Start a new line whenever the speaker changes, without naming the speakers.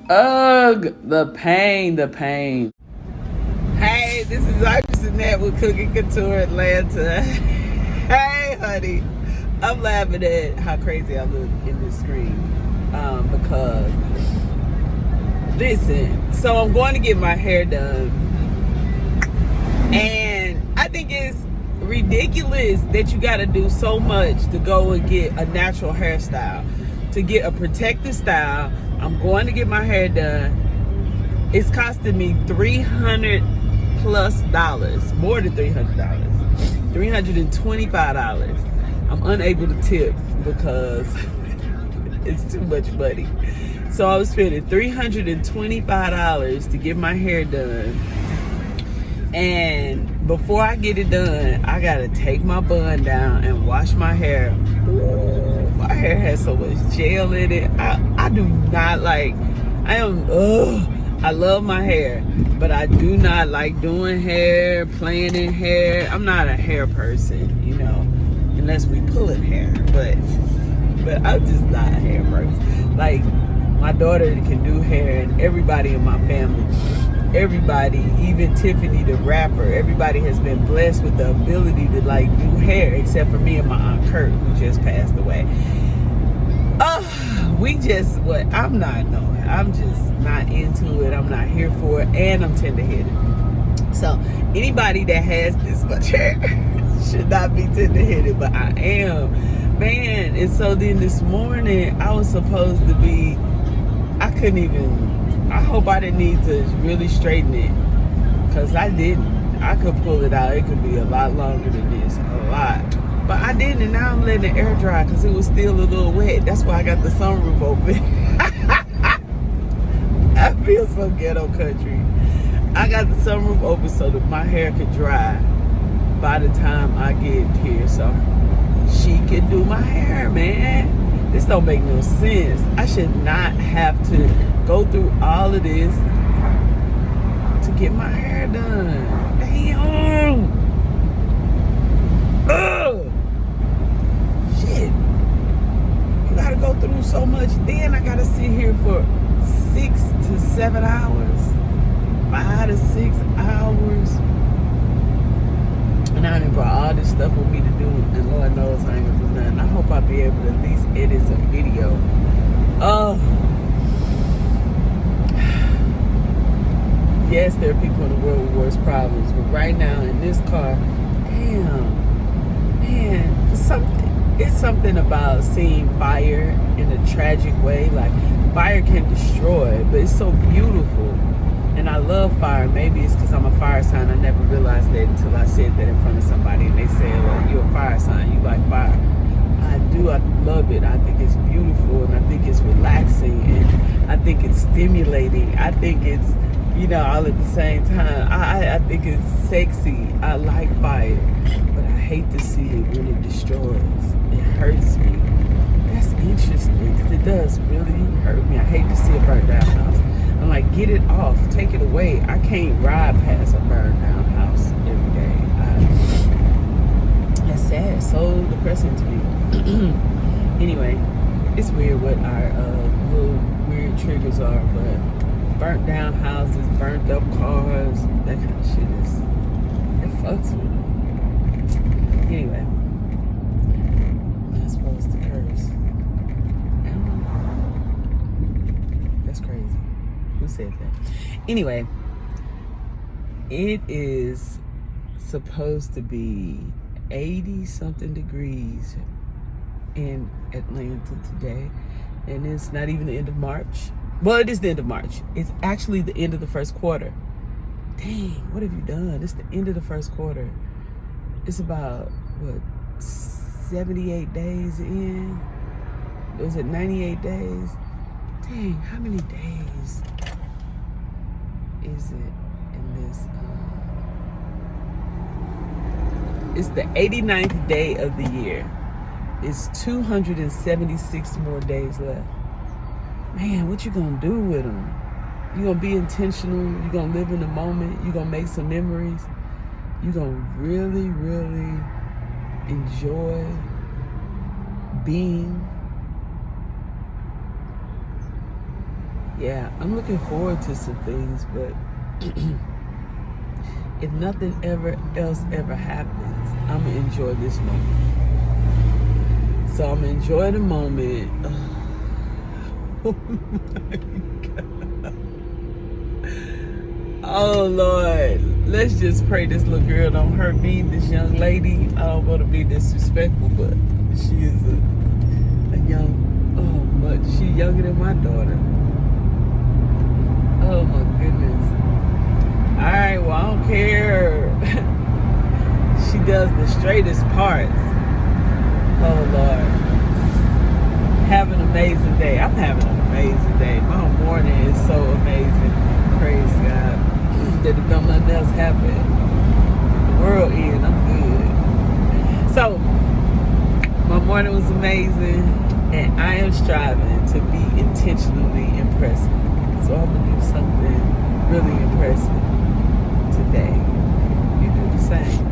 Ugh, the pain, the pain. Hey, this is Artist Annette with Cooking Couture Atlanta. Hey, honey. I'm laughing at how crazy I look in this screen. Because, listen, so I'm going to get my hair done. And I think it's ridiculous that you got to do so much to go and get a natural hairstyle. To get a protective style, I'm going to get my hair done. It's costing me $300 plus, more than $300, $325. I'm unable to tip because it's too much money. So I was spending $325 to get my hair done. And before I get it done, I gotta take my bun down and wash my hair. Ooh, my hair has so much gel in it. I do not like, I love my hair, but I do not like doing hair, playing in hair. I'm not a hair person, you know, unless we pulling hair, but I'm just not a hair person. Like, my daughter can do hair, and everybody in my family, everybody, even Tiffany the rapper, everybody has been blessed with the ability to like do hair, except for me and my Aunt Kurt, who just passed away. I'm just not into it. I'm not here for it, and I'm tender-headed. So anybody that has this much hair should not be tender-headed, but I am, man. And so then this morning I was supposed to be, I hope I didn't need to really straighten it, because I didn't. I could pull it out. It could be a lot longer than this, a lot. But I didn't, and now I'm letting it air dry because it was still a little wet. That's why I got the sunroof open. I feel so ghetto country. I got the sunroof open so that my hair could dry by the time I get here, so she can do my hair, man. This don't make no sense. I should not have to go through all of this to get my hair done. Damn. Ugh. Shit. You gotta go through so much. Then I gotta sit here for 6 to 7 hours. 5 to 6 hours. And I done brought all this stuff with me to do, and Lord knows I ain't gonna do nothing. I hope I'll be able to at least edit some video. Oh. Yes, there are people in the world with worse problems, but right now in this car, damn, man, it's something about seeing fire in a tragic way. Like, fire can destroy, but it's so beautiful. And I love fire. Maybe it's because I'm a fire sign. I never realized that until I said that in front of somebody, and they said, well, you're a fire sign, you like fire. I do. I love it. I think it's beautiful, and I think it's relaxing, and I think it's stimulating. I think it's, you know, all at the same time. I think it's sexy. I like fire, but I hate to see it when it destroys. It hurts me. That's interesting, because it does really hurt me. I hate to see a burnt down house. I'm like, get it off, take it away. I can't ride past a burned down house every day. That's sad, so depressing to me. Anyway, it's weird what our little weird triggers are, but burnt down houses, burnt up cars, that kind of shit it fucks with me. Anyway, I'm not supposed to curse. That's crazy. Who said that? Anyway, it is supposed to be 80 something degrees in Atlanta today, and it's not even the end of March. Well, it is the end of March. It's actually the end of the first quarter. Dang, what have you done? It's the end of the first quarter. It's about, what, 78 days in? Was it 98 days? Dang, how many days is it in this? It's the 89th day of the year. It's 276 more days left. Man, what you gonna do with them? You gonna be intentional? You gonna live in the moment? You gonna make some memories? You gonna really, really enjoy being yeah, I'm looking forward to some things, but if nothing else ever happens, I'm gonna enjoy this moment. So I'm gonna enjoy the moment. Oh my God. Oh Lord, let's just pray this little girl don't hurt me. This young lady, I don't want to be disrespectful, but she is a young, but she younger than my daughter. Oh my goodness. All right, well I don't care. She does the straightest parts. Oh Lord. Have an amazing day. I'm having an amazing day. My morning is so amazing. Praise God. That if don't nothing else happen, the world end, I'm good. So my morning was amazing, and I am striving to be intentionally impressive. So I'm gonna do something really impressive today. You do the same.